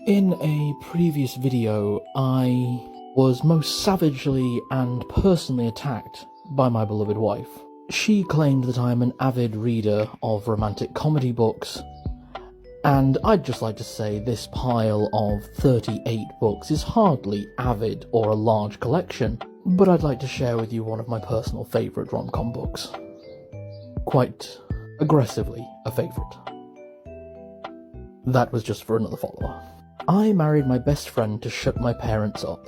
In a previous video, I was most savagely and personally attacked by my beloved wife. She claimed that I am an avid reader of romantic comedy books, and I'd just like to say this pile of 38 books is hardly avid or a large collection, but I'd like to share with you one of my personal favourite rom-com books. Quite aggressively a favourite. That was just for another follower. I Married My Best Friend to Shut My Parents Up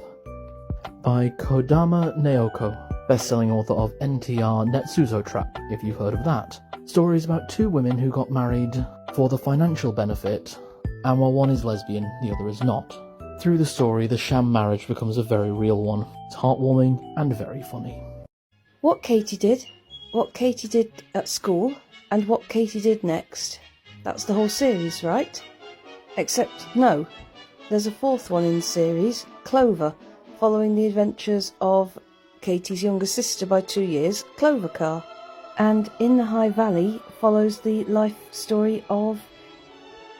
by Kodama Naoko, best-selling author of NTR Netsuzo Trap, if you've heard of that. Stories about two women who got married for the financial benefit, and while one is lesbian, the other is not. Through the story, the sham marriage becomes a very real one. It's heartwarming and very funny. What Katie did at school, and what Katie did next. That's the whole series, right? Except, no. There's a fourth one in the series, Clover, following the adventures of Katie's younger sister by 2 years, Clover Carr. And In the High Valley follows the life story of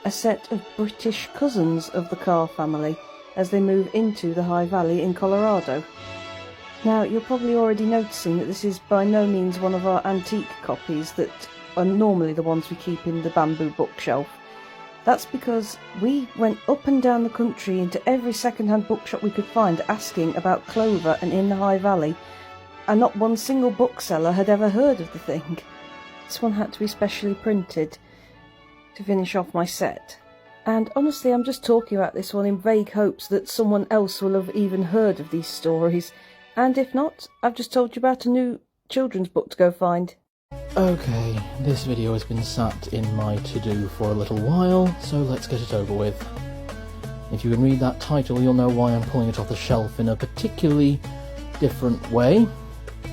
a set of British cousins of the Carr family as they move into the High Valley in Colorado. Now, you're probably already noticing that this is by no means one of our antique copies that are normally the ones we keep in the bamboo bookshelf. That's because we went up and down the country into every second-hand bookshop we could find asking about Clover and In the High Valley, and not one single bookseller had ever heard of the thing. This one had to be specially printed to finish off my set. And honestly, I'm just talking about this one in vague hopes that someone else will have even heard of these stories. And if not, I've just told you about a new children's book to go find. Okay, this video has been sat in my to-do for a little while, so let's get it over with. If you can read that title, you'll know why I'm pulling it off the shelf in a particularly different way.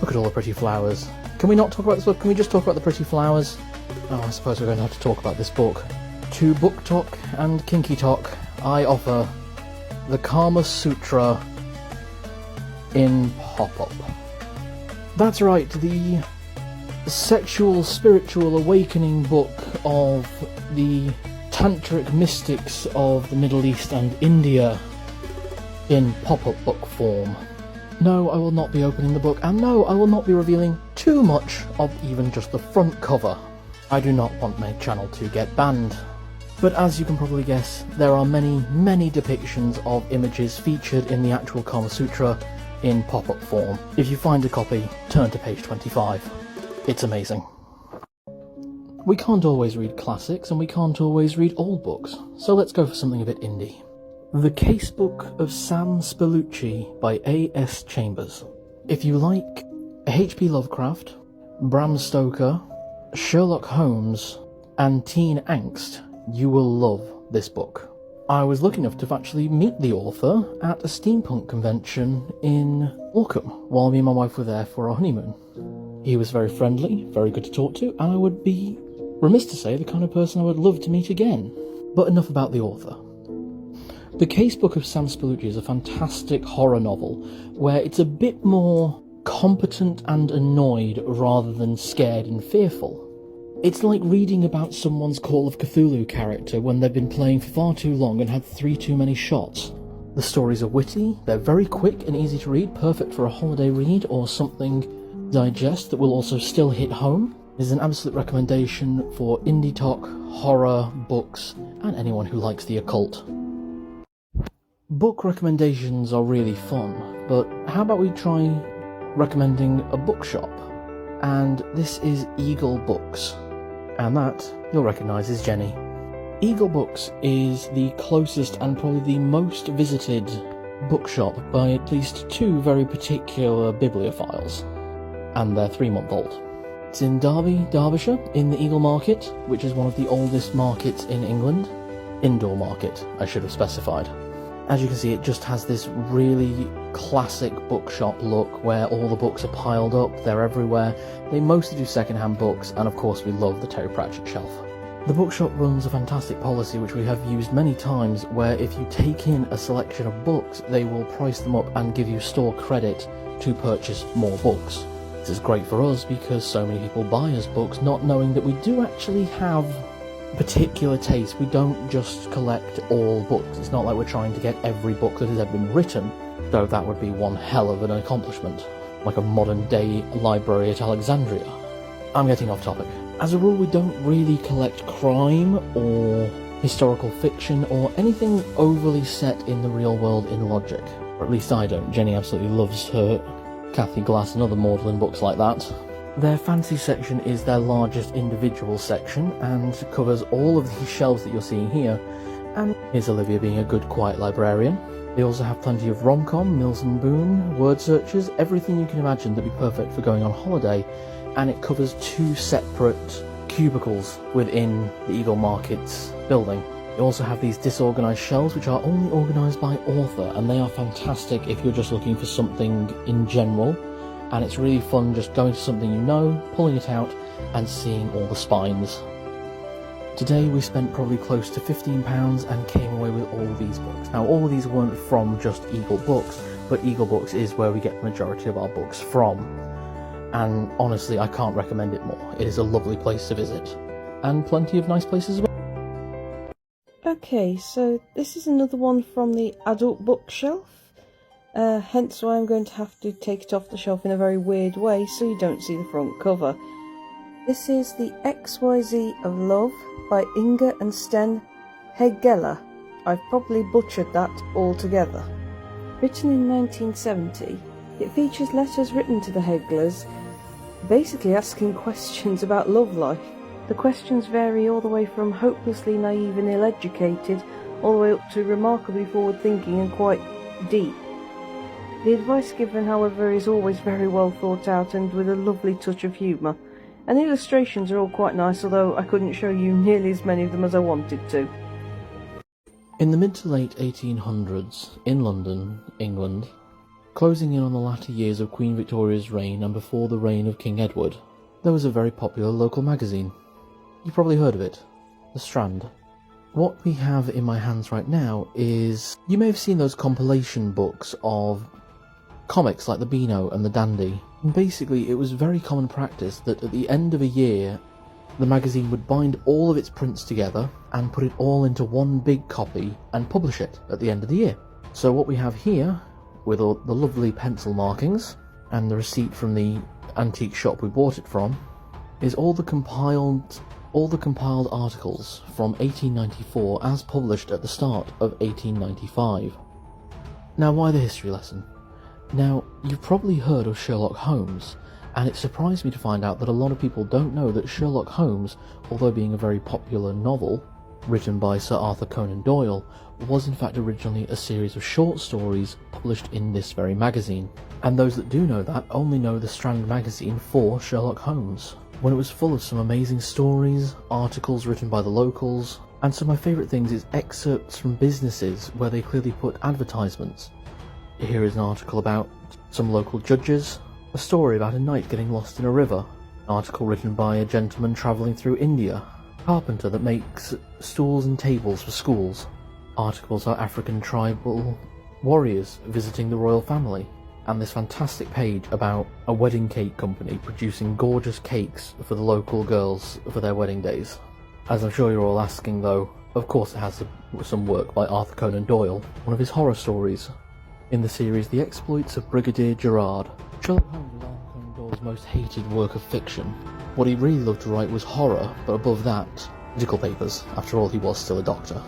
Look at all the pretty flowers. Can we not talk about this book? Can we just talk about the pretty flowers? Oh, I suppose we're going to have to talk about this book. To BookTok and Kinky Talk, I offer the Kama Sutra in pop-up. That's right, the sexual, spiritual awakening book of the tantric mystics of the Middle East and India in pop-up book form. No, I will not be opening the book, and no, I will not be revealing too much of even just the front cover. I do not want my channel to get banned. But as you can probably guess, there are many depictions of images featured in the actual Kama Sutra in pop-up form. If you find a copy, turn to page 25. It's amazing. We can't always read classics, and we can't always read old books, so let's go for something a bit indie. The Casebook of Sam Spallucci by A.S. Chambers. If you like H.P. Lovecraft, Bram Stoker, Sherlock Holmes, and teen angst, you will love this book. I was lucky enough to actually meet the author at a steampunk convention in Morecambe while me and my wife were there for our honeymoon. He was very friendly, very good to talk to, and I would be remiss to say the kind of person I would love to meet again. But enough about the author. The Casebook of Sam Spallucci is a fantastic horror novel where it's a bit more competent and annoyed rather than scared and fearful. It's like reading about someone's Call of Cthulhu character when they've been playing for far too long and had 3 too many shots. The stories are witty, they're very quick and easy to read, perfect for a holiday read or something digest that will also still hit home. It is an absolute recommendation for indie talk, horror, books, and anyone who likes the occult. Book recommendations are really fun, but how about we try recommending a bookshop? And this is Eagle Books, and that you'll recognise is Jenny. Eagle Books is the closest and probably the most visited bookshop by at least 2 very particular bibliophiles, and they're 3-month-old. It's in Derby, Derbyshire, in the Eagle Market, which is one of the oldest markets in England. Indoor market, I should have specified. As you can see, it just has this really classic bookshop look where all the books are piled up, they're everywhere. They mostly do second-hand books, and of course we love the Terry Pratchett shelf. The bookshop runs a fantastic policy which we have used many times, where if you take in a selection of books, they will price them up and give you store credit to purchase more books. This is great for us because so many people buy us books not knowing that we do actually have particular taste. We don't just collect all books. It's not like we're trying to get every book that has ever been written, though that would be one hell of an accomplishment, like a modern-day library at Alexandria. I'm getting off topic. As a rule, we don't really collect crime or historical fiction or anything overly set in the real world in logic. Or at least I don't. Jenny absolutely loves her Cathy Glass and other maudlin books like that. Their fantasy section is their largest individual section and covers all of these shelves that you're seeing here, and here's Olivia being a good quiet librarian. They also have plenty of rom-com, Mills and Boon, word searches, everything you can imagine that'd be perfect for going on holiday, and it covers 2 separate cubicles within the Eagle Markets building. You also have these disorganised shelves which are only organised by author, and they are fantastic if you're just looking for something in general. And it's really fun just going to something you know, pulling it out, and seeing all the spines. Today we spent probably close to £15 and came away with all these books. Now all of these weren't from just Eagle Books, but Eagle Books is where we get the majority of our books from. And honestly, I can't recommend it more. It is a lovely place to visit. And plenty of nice places as well. Okay, so this is another one from the adult bookshelf. Hence why I'm going to have to take it off the shelf in a very weird way so you don't see the front cover. This is the XYZ of Love by Inga and Sten Hegeler. I've probably butchered that altogether. Written in 1970, it features letters written to the Hegelers, basically asking questions about love life. The questions vary all the way from hopelessly naive and ill-educated, all the way up to remarkably forward-thinking and quite deep. The advice given, however, is always very well thought out and with a lovely touch of humour, and the illustrations are all quite nice, although I couldn't show you nearly as many of them as I wanted to. In the mid to late 1800s, in London, England, closing in on the latter years of Queen Victoria's reign and before the reign of King Edward, there was a very popular local magazine. You probably heard of it, The Strand. What we have in my hands right now is, you may have seen those compilation books of comics like the Beano and the Dandy. And basically, it was very common practice that at the end of a year, the magazine would bind all of its prints together and put it all into one big copy and publish it at the end of the year. So what we have here, with all the lovely pencil markings and the receipt from the antique shop we bought it from, is all the compiled articles from 1894 as published at the start of 1895. Now, why the history lesson? Now, you've probably heard of Sherlock Holmes, and it surprised me to find out that a lot of people don't know that Sherlock Holmes, although being a very popular novel written by Sir Arthur Conan Doyle, was in fact originally a series of short stories published in this very magazine. And those that do know that only know the Strand magazine for Sherlock Holmes, when it was full of some amazing stories, articles written by the locals, and some of my favourite things is excerpts from businesses where they clearly put advertisements. Here is an article about some local judges, a story about a knight getting lost in a river, an article written by a gentleman travelling through India, a carpenter that makes stools and tables for schools, articles about African tribal warriors visiting the royal family, and this fantastic page about a wedding cake company producing gorgeous cakes for the local girls for their wedding days. As I'm sure you're all asking though, of course it has some work by Arthur Conan Doyle, one of his horror stories. In the series The Exploits of Brigadier Gerard, Sherlock Holmes was Arthur Conan Doyle's most hated work of fiction. What he really loved to write was horror, but above that, medical papers. After all, he was still a doctor.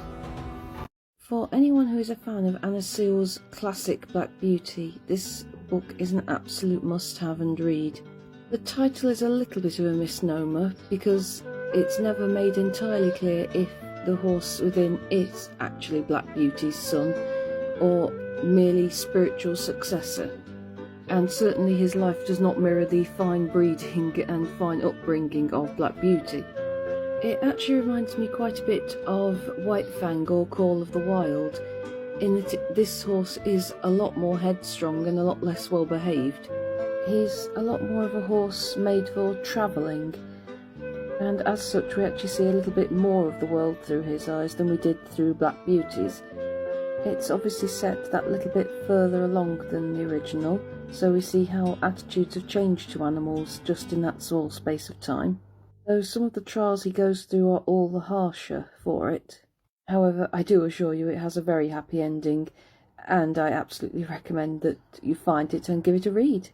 For anyone who is a fan of Anna Seal's classic Black Beauty, this book is an absolute must-have and read. The title is a little bit of a misnomer, because it's never made entirely clear if the horse within is actually Black Beauty's son, or merely spiritual successor, and certainly his life does not mirror the fine breeding and fine upbringing of Black Beauty. It actually reminds me quite a bit of White Fang or Call of the Wild, in that this horse is a lot more headstrong and a lot less well behaved. He's a lot more of a horse made for travelling, and as such we actually see a little bit more of the world through his eyes than we did through Black Beauty's. It's obviously set that little bit further along than the original, so we see how attitudes have changed to animals just in that small space of time. Though some of the trials he goes through are all the harsher for it. However, I do assure you it has a very happy ending, and I absolutely recommend that you find it and give it a read.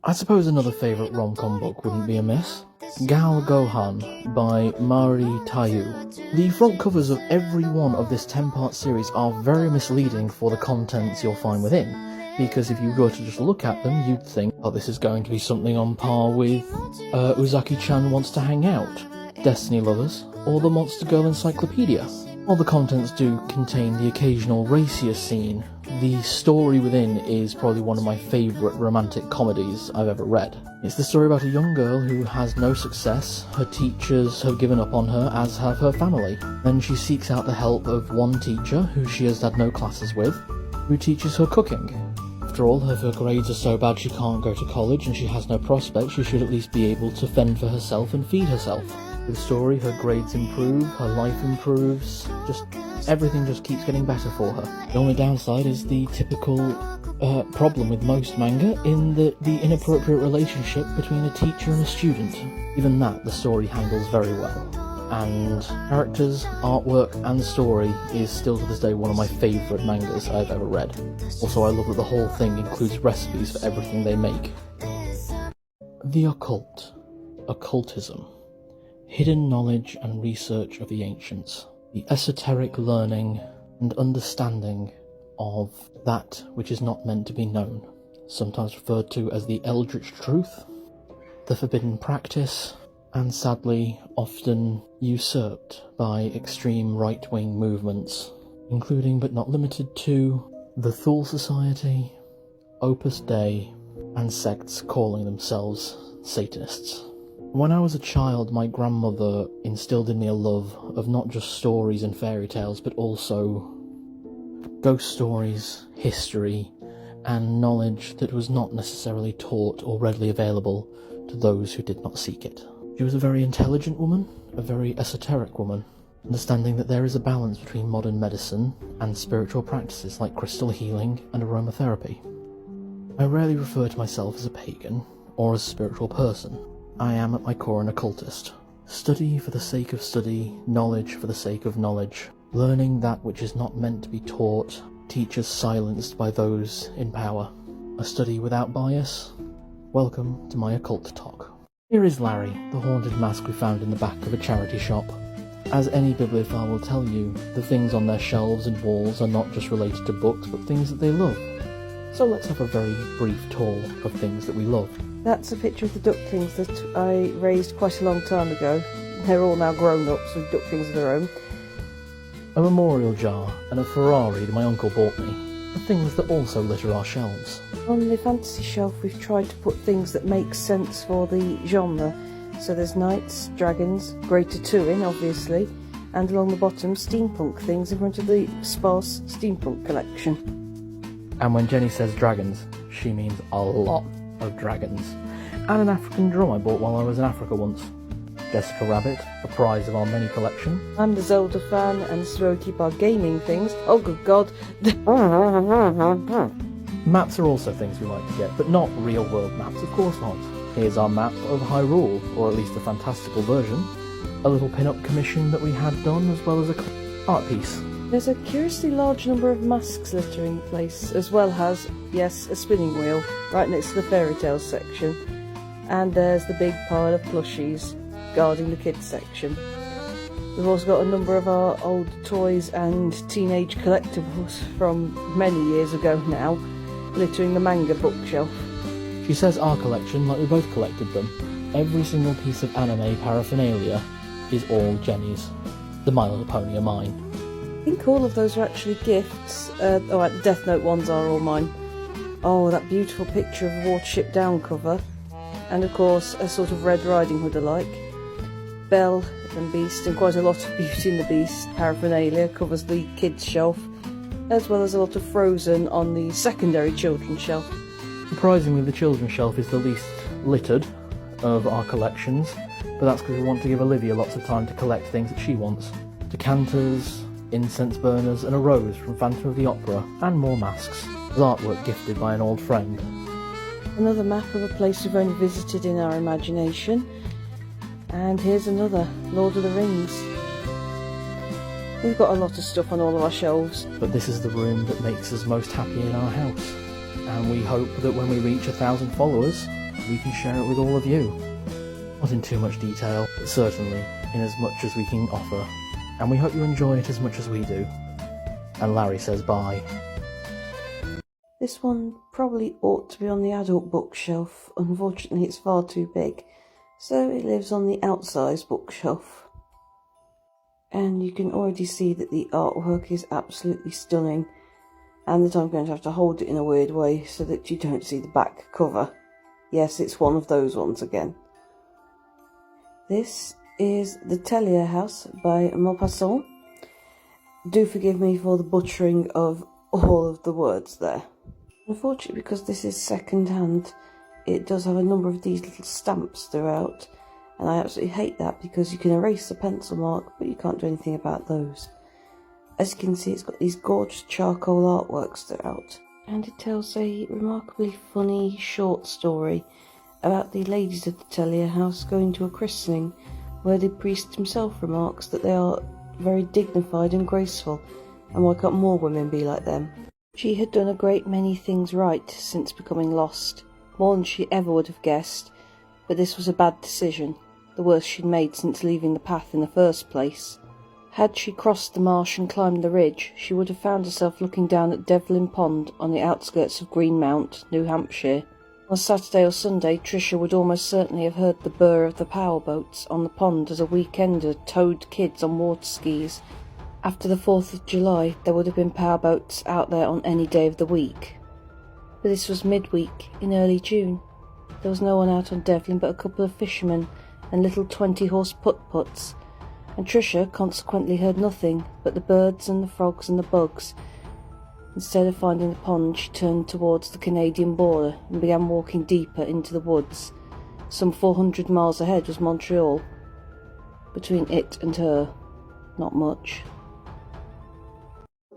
I suppose another favourite rom-com book wouldn't be amiss. Gal Gohan by Mari Tayu. The front covers of every one of this 10-part series are very misleading for the contents you'll find within, because if you go to just look at them, you'd think, oh, this is going to be something on par with Uzaki-chan Wants to Hang Out, Destiny Lovers, or the Monster Girl Encyclopedia. While the contents do contain the occasional racier scene, the story within is probably one of my favourite romantic comedies I've ever read. It's the story about a young girl who has no success, her teachers have given up on her, as have her family. Then she seeks out the help of one teacher, who she has had no classes with, who teaches her cooking. After all, if her grades are so bad she can't go to college and she has no prospects, she should at least be able to fend for herself and feed herself. With the story, her grades improve, her life improves, everything just keeps getting better for her. The only downside is the typical problem with most manga, in the inappropriate relationship between a teacher and a student. Even that, the story handles very well. And characters, artwork and story is still to this day one of my favourite mangas I've ever read. Also, I love that the whole thing includes recipes for everything they make. The occult. Occultism. Hidden knowledge and research of the ancients. The esoteric learning and understanding of that which is not meant to be known. Sometimes referred to as the eldritch truth, the forbidden practice, and sadly often usurped by extreme right-wing movements, including but not limited to the Thule Society, Opus Dei, and sects calling themselves Satanists. When I was a child, my grandmother instilled in me a love of not just stories and fairy tales, but also ghost stories, history, and knowledge that was not necessarily taught or readily available to those who did not seek it. She was a very intelligent woman, a very esoteric woman, understanding that there is a balance between modern medicine and spiritual practices like crystal healing and aromatherapy. I rarely refer to myself as a pagan or as a spiritual person. I am at my core an occultist. Study for the sake of study, knowledge for the sake of knowledge, learning that which is not meant to be taught, teachers silenced by those in power. A study without bias. Welcome to my occult talk. Here is Larry, the haunted mask we found in the back of a charity shop. As any bibliophile will tell you, the things on their shelves and walls are not just related to books, but things that they love. So let's have a very brief tour of things that we love. That's a picture of the ducklings that I raised quite a long time ago. They're all now grown-ups with ducklings of their own. A memorial jar and a Ferrari that my uncle bought me. The things that also litter our shelves. On the fantasy shelf we've tried to put things that make sense for the genre. So there's knights, dragons, greater two in obviously, and along the bottom steampunk things in front of the sparse steampunk collection. And when Jenny says dragons, she means a lot of dragons. And an African drum I bought while I was in Africa once. Jessica Rabbit, a prize of our mini collection. I'm the Zelda fan and so keep our gaming things. Oh good god. Maps are also things we like to get, but not real world maps, of course not. Here's our map of Hyrule, or at least a fantastical version. A little pin-up commission that we had done, as well as a art piece. There's a curiously large number of masks littering the place, as well as, yes, a spinning wheel, right next to the fairy tales section. And there's the big pile of plushies, guarding the kids section. We've also got a number of our old toys and teenage collectibles from many years ago now, littering the manga bookshelf. She says our collection like we both collected them. Every single piece of anime paraphernalia is all Jenny's. The My Little Pony are mine. I think all of those are actually gifts. The Death Note ones are all mine. Oh, that beautiful picture of Watership Down cover. And of course, a sort of Red Riding Hood alike. Belle and Beast, and quite a lot of Beauty and the Beast paraphernalia covers the kids' shelf, as well as a lot of Frozen on the secondary children's shelf. Surprisingly, the children's shelf is the least littered of our collections, but that's because we want to give Olivia lots of time to collect things that she wants. Decanters, incense burners, and a rose from Phantom of the Opera, and more masks, as artwork gifted by an old friend. Another map of a place we've only visited in our imagination. And here's another, Lord of the Rings. We've got a lot of stuff on all of our shelves. But this is the room that makes us most happy in our house. And we hope that when we reach 1,000 followers, we can share it with all of you. Not in too much detail, but certainly in as much as we can offer. And we hope you enjoy it as much as we do. And Larry says bye. This one probably ought to be on the adult bookshelf. Unfortunately, it's far too big, so it lives on the outsized bookshelf. And you can already see that the artwork is absolutely stunning, and that I'm going to have to hold it in a weird way so that you don't see the back cover. Yes, it's one of those ones again. This is The Tellier House by Maupassant. Do forgive me for the butchering of all of the words there. Unfortunately, because this is second hand, it does have a number of these little stamps throughout, and I absolutely hate that because you can erase a pencil mark, but you can't do anything about those. As you can see, it's got these gorgeous charcoal artworks throughout, and it tells a remarkably funny short story about the ladies of the Tellier House going to a christening, where the priest himself remarks that they are very dignified and graceful, and why can't more women be like them? She had done a great many things right since becoming lost, more than she ever would have guessed, but this was a bad decision, the worst she'd made since leaving the path in the first place. Had she crossed the marsh and climbed the ridge, she would have found herself looking down at Devlin Pond on the outskirts of Greenmount, New Hampshire. On Saturday or Sunday, Tricia would almost certainly have heard the burr of the powerboats on the pond as a weekender towed kids on water skis. After the 4th of July, there would have been powerboats out there on any day of the week. But this was midweek, in early June. There was no one out on Devlin but a couple of fishermen and little 20-horse put-puts, and Tricia consequently heard nothing but the birds and the frogs and the bugs. Instead of finding the pond, she turned towards the Canadian border and began walking deeper into the woods. Some 400 miles ahead was Montreal. Between it and her, not much.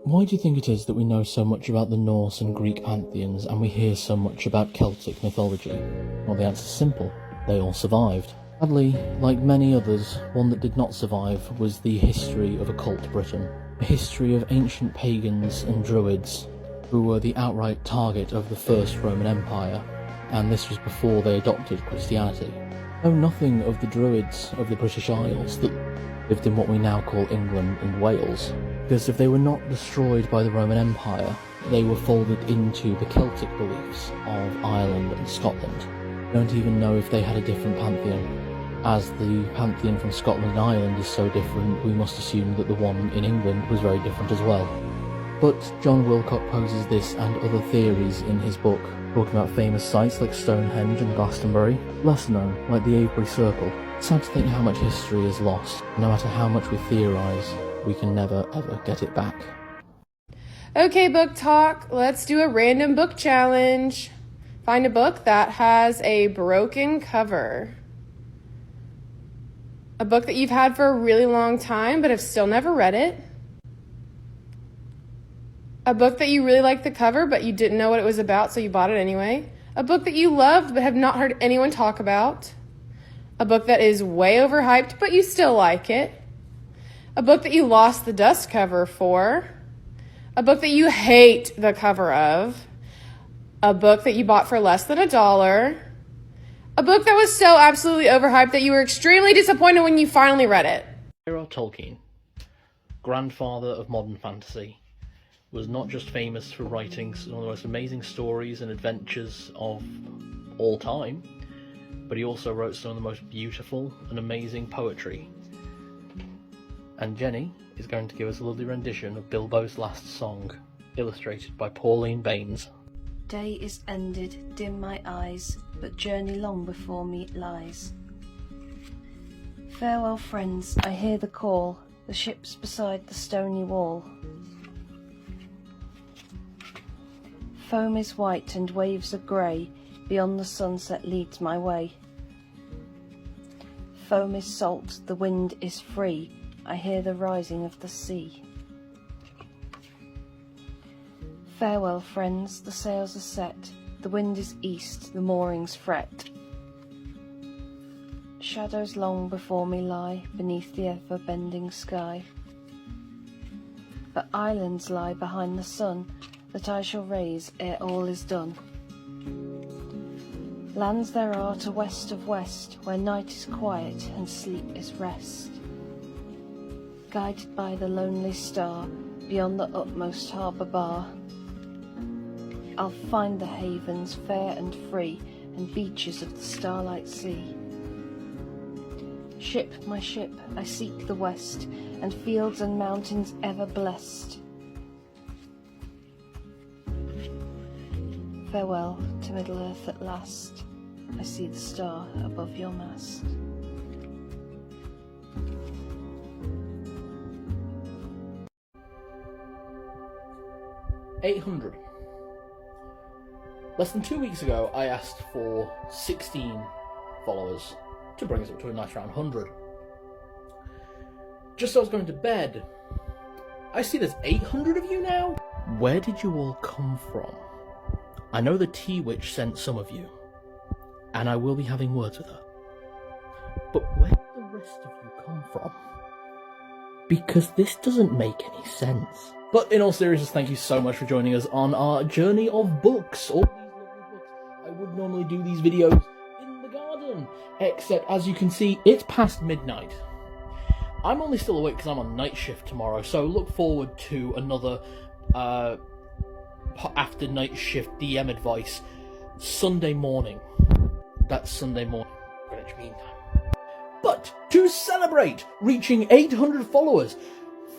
Why do you think it is that we know so much about the Norse and Greek pantheons and we hear so much about Celtic mythology? Well, the answer's simple. They all survived. Sadly, like many others, one that did not survive was the history of occult Britain. A history of ancient pagans and druids who were the outright target of the First Roman Empire, and this was before they adopted Christianity. Know nothing of the druids of the British Isles that lived in what we now call England and Wales, because if they were not destroyed by the Roman Empire, they were folded into the Celtic beliefs of Ireland and Scotland. We don't even know if they had a different pantheon. As the pantheon from Scotland and Ireland is so different, we must assume that the one in England was very different as well. But John Wilcott poses this and other theories in his book, talking about famous sites like Stonehenge and Glastonbury, lesser known like the Avebury Circle. It's sad to think how much history is lost. No matter how much we theorise, we can never ever get it back. Okay, Book Talk, let's do a random book challenge. Find a book that has a broken cover. A book that you've had for a really long time but have still never read it. A book that you really liked the cover but you didn't know what it was about, so you bought it anyway. A book that you loved but have not heard anyone talk about. A book that is way overhyped but you still like it. A book that you lost the dust cover for. A book that you hate the cover of. A book that you bought for less than $1. A book that was so absolutely overhyped that you were extremely disappointed when you finally read it. J.R.R. Tolkien, grandfather of modern fantasy, was not just famous for writing some of the most amazing stories and adventures of all time, but he also wrote some of the most beautiful and amazing poetry. And Jenny is going to give us a lovely rendition of Bilbo's Last Song, illustrated by Pauline Baines. Day is ended, dim my eyes, but journey long before me lies. Farewell, friends, I hear the call, the ships beside the stony wall. Foam is white and waves are grey, beyond the sunset leads my way. Foam is salt, the wind is free, I hear the rising of the sea. Farewell, friends, the sails are set, the wind is east, the moorings fret. Shadows long before me lie beneath the ever-bending sky. But islands lie behind the sun that I shall raise ere all is done. Lands there are to west of west, where night is quiet and sleep is rest. Guided by the lonely star beyond the utmost harbour bar, I'll find the havens fair and free and beaches of the starlight sea. Ship, my ship, I seek the west, and fields and mountains ever blessed. Farewell to Middle-earth at last, I see the star above your mast. $800. Less than 2 weeks ago, I asked for 16 followers to bring us up to a nice round 100. Just as I was going to bed, I see there's 800 of you now? Where did you all come from? I know the Tea Witch sent some of you, and I will be having words with her. But where did the rest of you come from? Because this doesn't make any sense. But in all seriousness, thank you so much for joining us on our journey of books. All these lovely books. I would normally do these videos in the garden, except as you can see, it's past midnight. I'm only still awake because I'm on night shift tomorrow, so look forward to another after night shift DM advice Sunday morning. That's Sunday morning, Greenwich Mean Time. But to celebrate reaching 800 followers,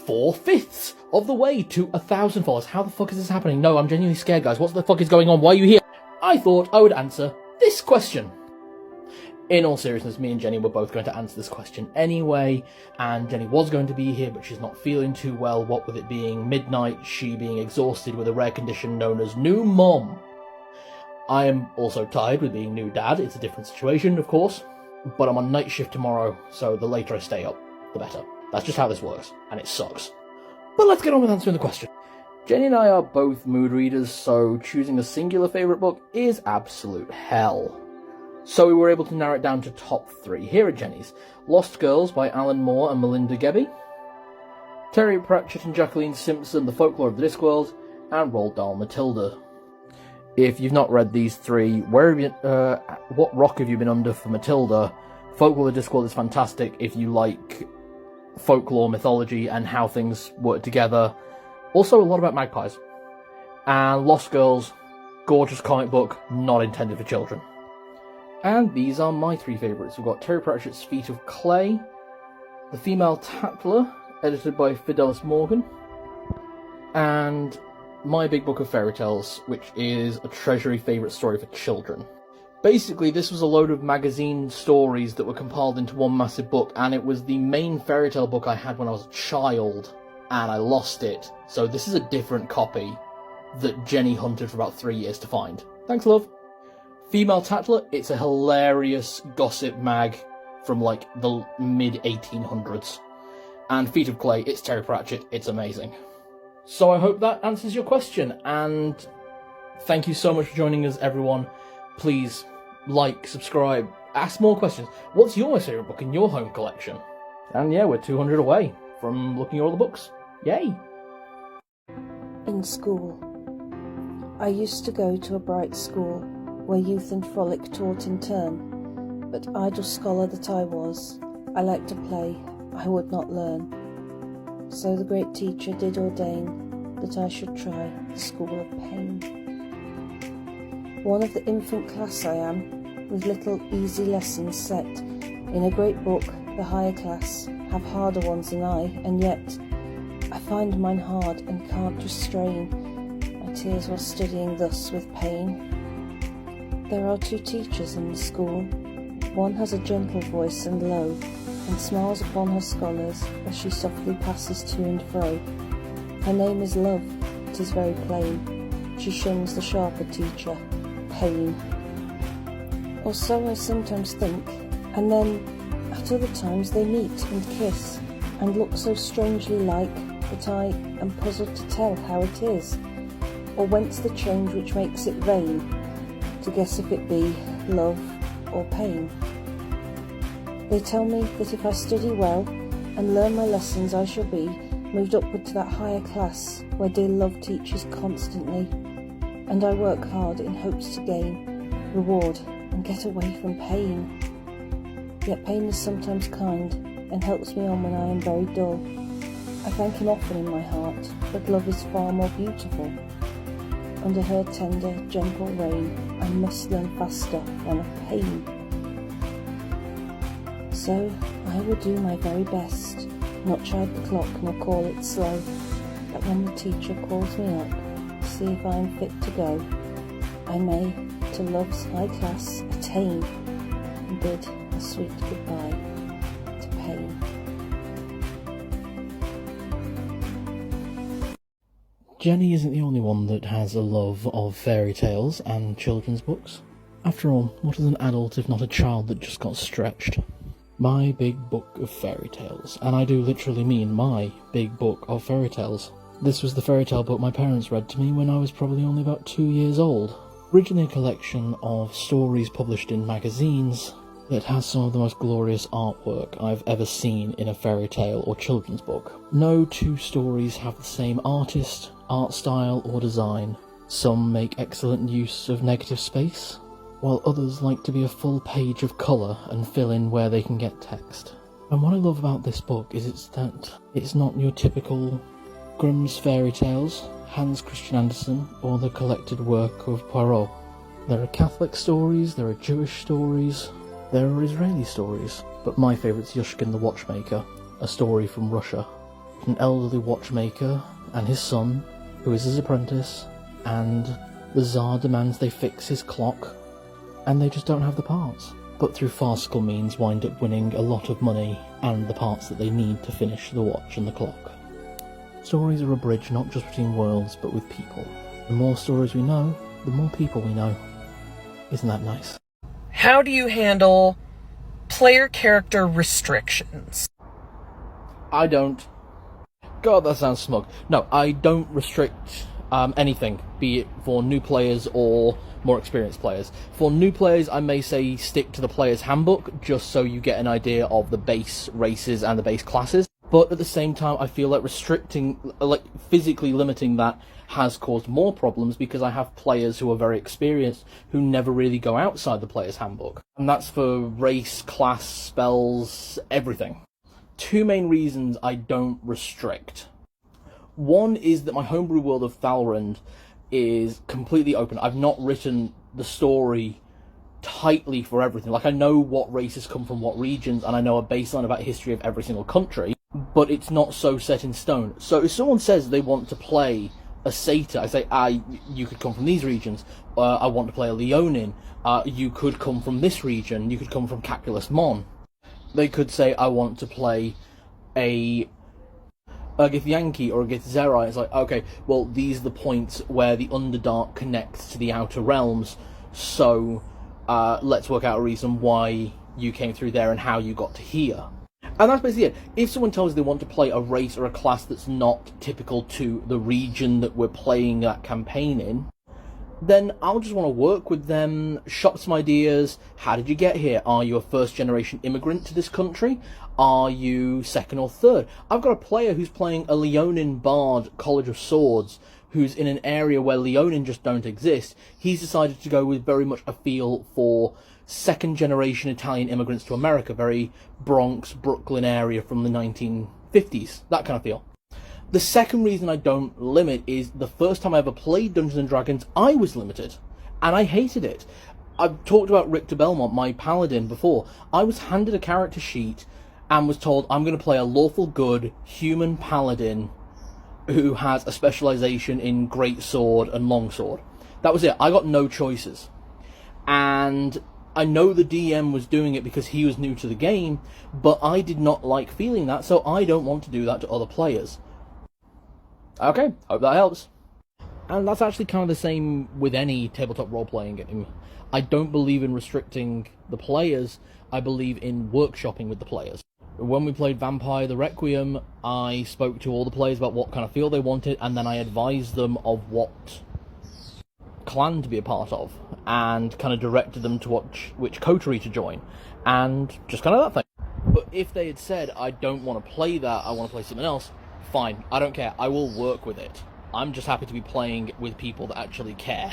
4/5 of the way to 1,000 followers. How the fuck is this happening? No, I'm genuinely scared, guys. What the fuck is going on? Why are you here? I thought I would answer this question. In all seriousness, me and Jenny were both going to answer this question anyway, and Jenny was going to be here, but she's not feeling too well, what with it being midnight, she being exhausted with a rare condition known as new mom. I am also tired with being new dad. It's a different situation, of course, but I'm on night shift tomorrow, so the later I stay up, the better. That's just how this works, and it sucks. But let's get on with answering the question. Jenny and I are both mood readers, so choosing a singular favourite book is absolute hell. So we were able to narrow it down to top 3. Here are Jenny's. Lost Girls by Alan Moore and Melinda Gebbie, Terry Pratchett and Jacqueline Simpson, The Folklore of the Discworld, and Roald Dahl Matilda. If you've not read these 3, where have you, what rock have you been under for Matilda? Folklore of the Discworld is fantastic if you like folklore, mythology, and how things work together. Also a lot about magpies. And Lost Girls, gorgeous comic book, not intended for children. And these are my 3 favourites. We've got Terry Pratchett's Feet of Clay, The Female Tattler, edited by Fidelis Morgan, and My Big Book of Fairy Tales, which is a treasury favourite story for children. Basically, this was a load of magazine stories that were compiled into one massive book, and it was the main fairy tale book I had when I was a child, and I lost it. So this is a different copy that Jenny hunted for about 3 years to find. Thanks, love. Female Tattler, it's a hilarious gossip mag from like the mid-1800s. And Feet of Clay, it's Terry Pratchett, it's amazing. So I hope that answers your question, and thank you so much for joining us, everyone. Please like, subscribe, ask more questions. What's your most favourite book in your home collection? And yeah, we're 200 away from looking at all the books. Yay! In school. I used to go to a bright school, where youth and frolic taught in turn, but idle scholar that I was, I liked to play, I would not learn. So the great teacher did ordain that I should try the school of pain. One of the infant class I am, with little easy lessons set. In a great book, the higher class have harder ones than I, and yet I find mine hard and can't restrain my tears while studying thus with pain. There are 2 teachers in the school. One has a gentle voice and low, and smiles upon her scholars as she softly passes to and fro. Her name is Love, it is very plain. She shuns the sharper teacher, Pain. Or so I sometimes think, and then at other times they meet and kiss, and look so strangely like that I am puzzled to tell how it is, or whence the change which makes it vain to guess if it be love or pain. They tell me that if I study well and learn my lessons, I shall be moved upward to that higher class where dear love teaches constantly, and I work hard in hopes to gain reward and get away from pain. Yet pain is sometimes kind and helps me on when I am very dull. I thank him often in my heart, but love is far more beautiful. Under her tender, gentle reign, I must learn faster than of pain. So I will do my very best, not chide the clock nor call it slow, that when the teacher calls me up to see if I am fit to go, I may to love's high class attain, and bid a sweet goodbye to pain. Jenny isn't the only one that has a love of fairy tales and children's books. After all, what is an adult if not a child that just got stretched? My big book of fairy tales, and I do literally mean my big book of fairy tales. This was the fairy tale book my parents read to me when I was probably only about 2 years old. Originally a collection of stories published in magazines, it has some of the most glorious artwork I've ever seen in a fairy tale or children's book. No two stories have the same artist, art style or design. Some make excellent use of negative space, while others like to be a full page of colour and fill in where they can get text. And what I love about this book is that it's not your typical Grimm's fairy tales, Hans Christian Andersen, or the collected work of Poirot. There are Catholic stories, there are Jewish stories, there are Israeli stories, but my favourite's Yushkin the Watchmaker, a story from Russia. An elderly watchmaker and his son, who is his apprentice, and the Tsar demands they fix his clock, and they just don't have the parts. But through farcical means wind up winning a lot of money and the parts that they need to finish the watch and the clock. Stories are a bridge not just between worlds, but with people. The more stories we know, the more people we know. Isn't that nice? How do you handle player character restrictions? I don't. God, that sounds smug. No, I don't restrict anything, be it for new players or more experienced players. For new players, I may say stick to the player's handbook, just so you get an idea of the base races and the base classes. But at the same time, I feel like physically limiting that has caused more problems, because I have players who are very experienced who never really go outside the player's handbook. And that's for race, class, spells, everything. Two main reasons I don't restrict. One is that my homebrew world of Thalrond is completely open. I've not written the story tightly for everything. Like, I know what races come from what regions, and I know a baseline about history of every single country, but it's not so set in stone. So if someone says they want to play a satyr, I say, you could come from these regions. I want to play a leonin. You could come from this region. You could come from Capulus Mon. They could say, I want to play a Githyanki or a Githzerai. It's like, okay, well, these are the points where the Underdark connects to the Outer Realms, so let's work out a reason why you came through there and how you got to here. And that's basically it. If someone tells you they want to play a race or a class that's not typical to the region that we're playing that campaign in, then I'll just want to work with them, shop some ideas. How did you get here? Are you a first-generation immigrant to this country? Are you second or third? I've got a player who's playing a Leonin Bard College of Swords, who's in an area where Leonin just don't exist. He's decided to go with very much a feel for second-generation Italian immigrants to America, very Bronx, Brooklyn area from the 1950s, that kind of feel. The second reason I don't limit is the first time I ever played Dungeons & Dragons, I was limited, and I hated it. I've talked about Richter Belmont, my paladin, before. I was handed a character sheet and was told I'm going to play a lawful good human paladin who has a specialization in great sword and longsword. That was it. I got no choices. And I know the DM was doing it because he was new to the game, but I did not like feeling that, so I don't want to do that to other players. Okay, hope that helps. And that's actually kind of the same with any tabletop role-playing game. I don't believe in restricting the players, I believe in workshopping with the players. When we played Vampire the Requiem, I spoke to all the players about what kind of feel they wanted, and then I advised them of what clan to be a part of, and kind of directed them to which coterie to join, and just kind of that thing. If they had said, I don't want to play that, I want to play something else, fine, I don't care, I will work with it. I'm just happy to be playing with people that actually care.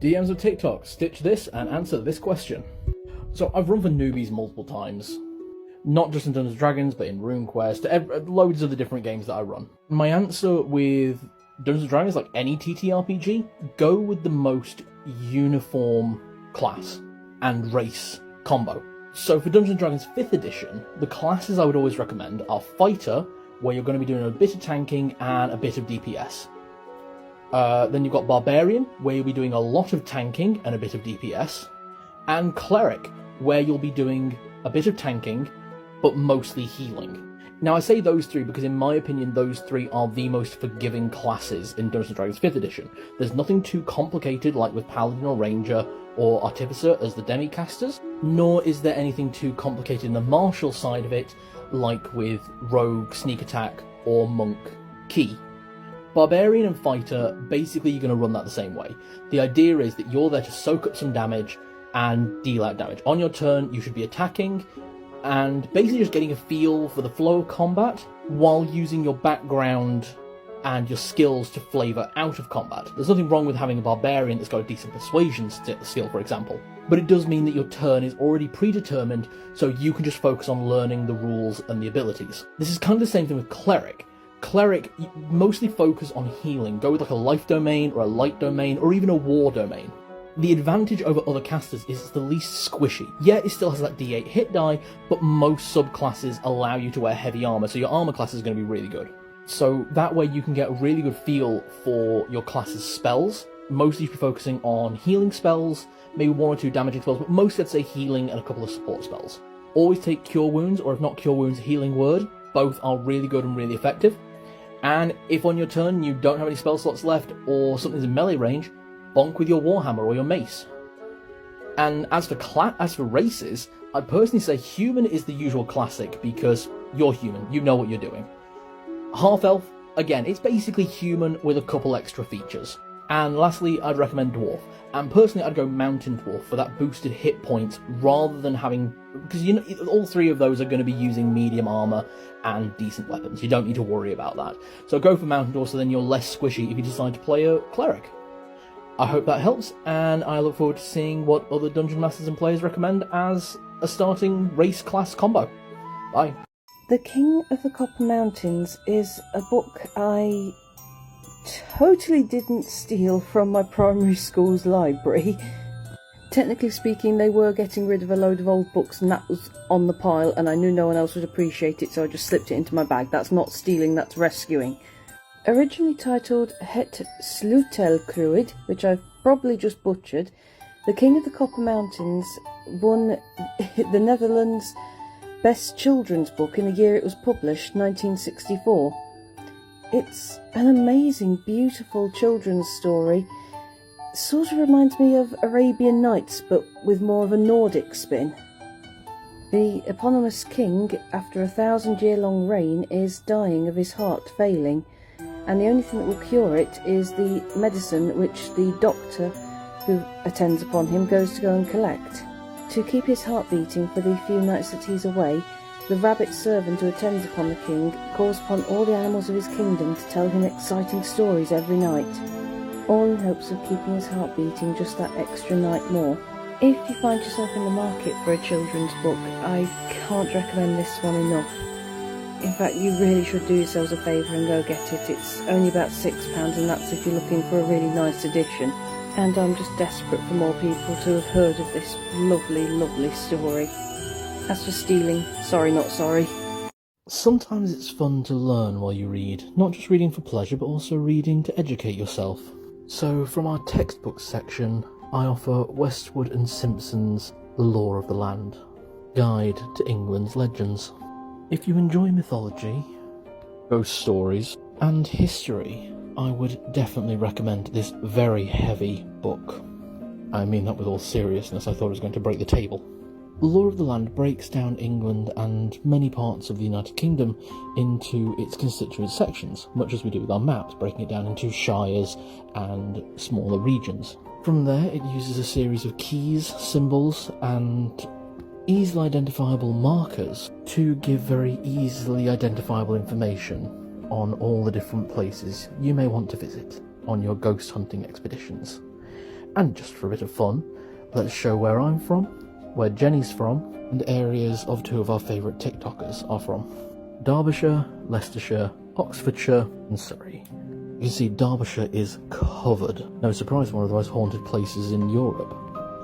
DMs of TikTok, stitch this and answer this question. So I've run for newbies multiple times. Not just in Dungeons & Dragons, but in RuneQuest, loads of the different games that I run. My answer with Dungeons & Dragons, like any TTRPG, go with the most uniform class and race combo. So for Dungeons & Dragons 5th edition, the classes I would always recommend are Fighter, where you're going to be doing a bit of tanking and a bit of DPS. Then you've got Barbarian, where you'll be doing a lot of tanking and a bit of DPS. And Cleric, where you'll be doing a bit of tanking, but mostly healing. Now I say those three because in my opinion those three are the most forgiving classes in Dungeons & Dragons 5th edition. There's nothing too complicated like with Paladin or Ranger or Artificer as the demi-casters, nor is there anything too complicated in the martial side of it like with Rogue, Sneak Attack, or Monk, Key. Barbarian and Fighter, basically you're going to run that the same way. The idea is that you're there to soak up some damage and deal out damage. On your turn you should be attacking, and basically just getting a feel for the flow of combat while using your background and your skills to flavour out of combat. There's nothing wrong with having a barbarian that's got a decent persuasion skill, for example, but it does mean that your turn is already predetermined, so you can just focus on learning the rules and the abilities. This is kind of the same thing with Cleric. Cleric, you mostly focus on healing. Go with like a life domain or a light domain or even a war domain. The advantage over other casters is it's the least squishy. Yeah, it still has that D8 hit die, but most subclasses allow you to wear heavy armor, so your armor class is going to be really good. So that way you can get a really good feel for your class's spells. Mostly you'll be focusing on healing spells, maybe one or two damaging spells, but mostly I'd say healing and a couple of support spells. Always take Cure Wounds, or if not Cure Wounds, Healing Word. Both are really good and really effective. And if on your turn you don't have any spell slots left, or something's in melee range, bonk with your Warhammer or your mace. And as for races, I'd personally say human is the usual classic because you're human, you know what you're doing. Half-elf, again, it's basically human with a couple extra features. And lastly, I'd recommend dwarf. And personally, I'd go mountain dwarf for that boosted hit points rather than having... because you know, all three of those are going to be using medium armor and decent weapons. You don't need to worry about that. So go for mountain dwarf so then you're less squishy if you decide to play a cleric. I hope that helps, and I look forward to seeing what other Dungeon Masters and players recommend as a starting race class combo. Bye. The King of the Copper Mountains is a book I totally didn't steal from my primary school's library. Technically speaking, they were getting rid of a load of old books and that was on the pile, and I knew no one else would appreciate it, so I just slipped it into my bag. That's not stealing, that's rescuing. Originally titled Het Slutelkruid, which I've probably just butchered, The King of the Copper Mountains won the Netherlands' Best Children's Book in the year it was published, 1964. It's an amazing, beautiful children's story. Sort of reminds me of Arabian Nights, but with more of a Nordic spin. The eponymous king, after a 1,000-year-long reign, is dying of his heart failing, and the only thing that will cure it is the medicine which the doctor who attends upon him goes to go and collect. To keep his heart beating for the few nights that he's away, the rabbit servant who attends upon the king calls upon all the animals of his kingdom to tell him exciting stories every night, all in hopes of keeping his heart beating just that extra night more. If you find yourself in the market for a children's book, I can't recommend this one enough. In fact, you really should do yourselves a favour and go get it. It's only about £6, and that's if you're looking for a really nice edition. And I'm just desperate for more people to have heard of this lovely, lovely story. As for stealing, sorry not sorry. Sometimes it's fun to learn while you read, not just reading for pleasure, but also reading to educate yourself. So from our textbook section, I offer Westwood and Simpson's The Law of the Land, Guide to England's Legends. If you enjoy mythology, ghost stories, and history, I would definitely recommend this very heavy book. I mean that with all seriousness, I thought it was going to break the table. The Law of the Land breaks down England and many parts of the United Kingdom into its constituent sections, much as we do with our maps, breaking it down into shires and smaller regions. From there, it uses a series of keys, symbols, and easily identifiable markers to give very easily identifiable information on all the different places you may want to visit on your ghost hunting expeditions. And just for a bit of fun, let's show where I'm from, where Jenny's from, and areas of two of our favourite TikTokers are from. Derbyshire, Leicestershire, Oxfordshire and Surrey. You can see Derbyshire is covered. No surprise, one of the most haunted places in Europe.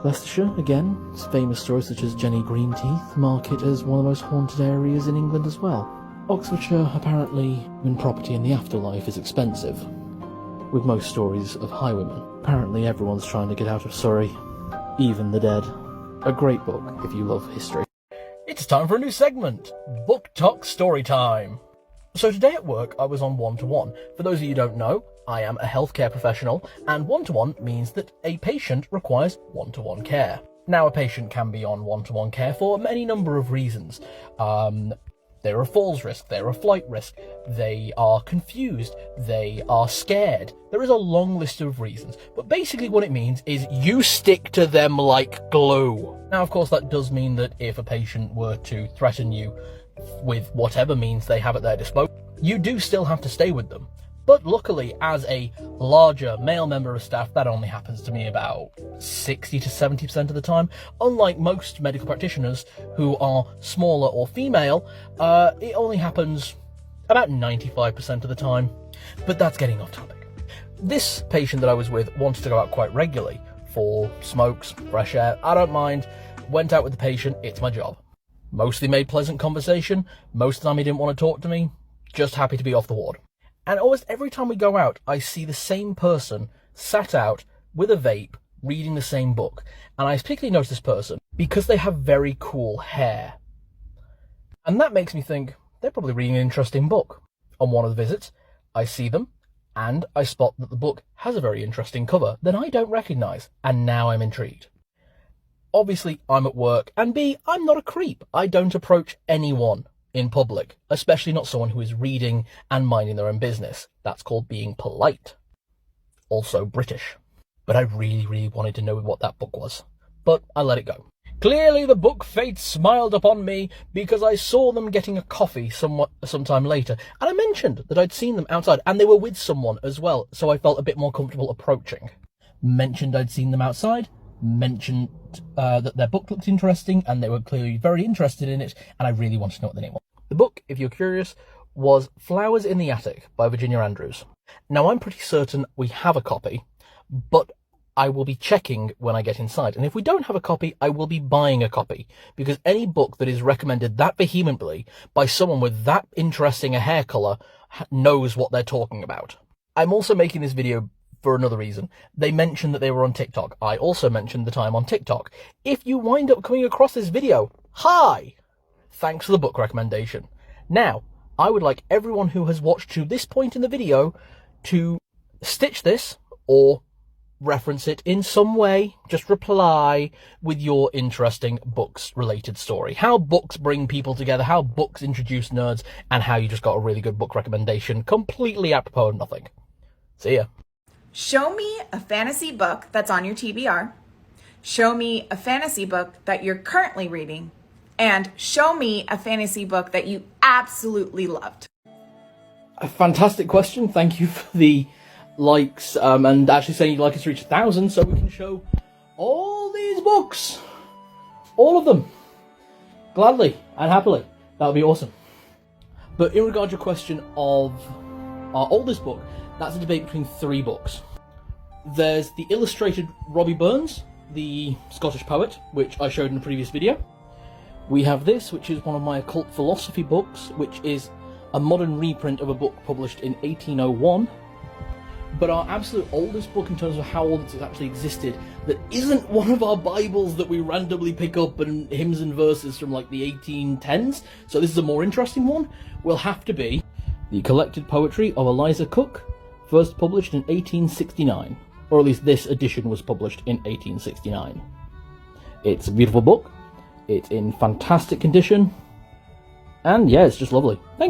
Leicestershire, again, famous stories such as Jenny Greenteeth mark it as one of the most haunted areas in England as well. Oxfordshire, apparently, when property in the afterlife is expensive, with most stories of highwaymen. Apparently everyone's trying to get out of Surrey, even the dead. A great book if you love history. It's time for a new segment, BookTok Storytime. So today at work I was on one-to-one. For those of you who don't know, I am a healthcare professional, and one-to-one means that a patient requires one-to-one care. Now, a patient can be on one-to-one care for any number of reasons. They're a falls risk, they're a flight risk, they are confused, they are scared. There is a long list of reasons, but basically what it means is you stick to them like glue. Now, of course, that does mean that if a patient were to threaten you with whatever means they have at their disposal, you do still have to stay with them. But luckily, as a larger male member of staff, that only happens to me about 60 to 70% of the time. Unlike most medical practitioners who are smaller or female, it only happens about 95% of the time. But that's getting off topic. This patient that I was with wanted to go out quite regularly for smokes, fresh air. I don't mind. Went out with the patient, it's my job. Mostly made pleasant conversation. Most of the time he didn't want to talk to me. Just happy to be off the ward. And almost every time we go out, I see the same person sat out with a vape, reading the same book. And I particularly notice this person because they have very cool hair. And that makes me think they're probably reading an interesting book. On one of the visits, I see them, and I spot that the book has a very interesting cover that I don't recognise, and now I'm intrigued. Obviously, I'm at work, and B, I'm not a creep. I don't approach anyone in public, especially not someone who is reading and minding their own business. That's called being polite. Also British. But I really wanted to know what that book was. But I let it go. Clearly the book fates smiled upon me because I saw them getting a coffee sometime later, and I mentioned that I'd seen them outside, and they were with someone as well, so I felt a bit more comfortable approaching. Mentioned I'd seen them outside, mentioned that their book looked interesting, and they were clearly very interested in it, and I really wanted to know what the name was. The book, if you're curious, was Flowers in the Attic by Virginia Andrews. Now, I'm pretty certain we have a copy, but I will be checking when I get inside. And if we don't have a copy, I will be buying a copy, because any book that is recommended that vehemently by someone with that interesting a hair colour knows what they're talking about. I'm also making this video for another reason. They mentioned that they were on TikTok. I also mentioned that I'm on TikTok. If you wind up coming across this video, hi! Thanks for the book recommendation. Now, I would like everyone who has watched to this point in the video to stitch this or reference it in some way. Just reply with your interesting books-related story. How books bring people together, how books introduce nerds, and how you just got a really good book recommendation completely apropos of nothing. See ya. Show me a fantasy book that's on your TBR. Show me a fantasy book that you're currently reading. And show me a fantasy book that you absolutely loved. A fantastic question. Thank you for the likes and actually saying you'd like us to reach 1,000 so we can show all these books. All of them. Gladly and happily. That would be awesome. But in regard to your question of our oldest book, that's a debate between 3 books. There's the illustrated Robbie Burns, the Scottish poet, which I showed in a previous video. We have this, which is one of my occult philosophy books, which is a modern reprint of a book published in 1801. But our absolute oldest book in terms of how old it's actually existed, that isn't one of our Bibles that we randomly pick up and hymns and verses from like the 1810s, so this is a more interesting one, will have to be The Collected Poetry of Eliza Cook, first published in 1869. Or at least this edition was published in 1869. It's a beautiful book. It's in fantastic condition, and yeah, it's just lovely. Thank you.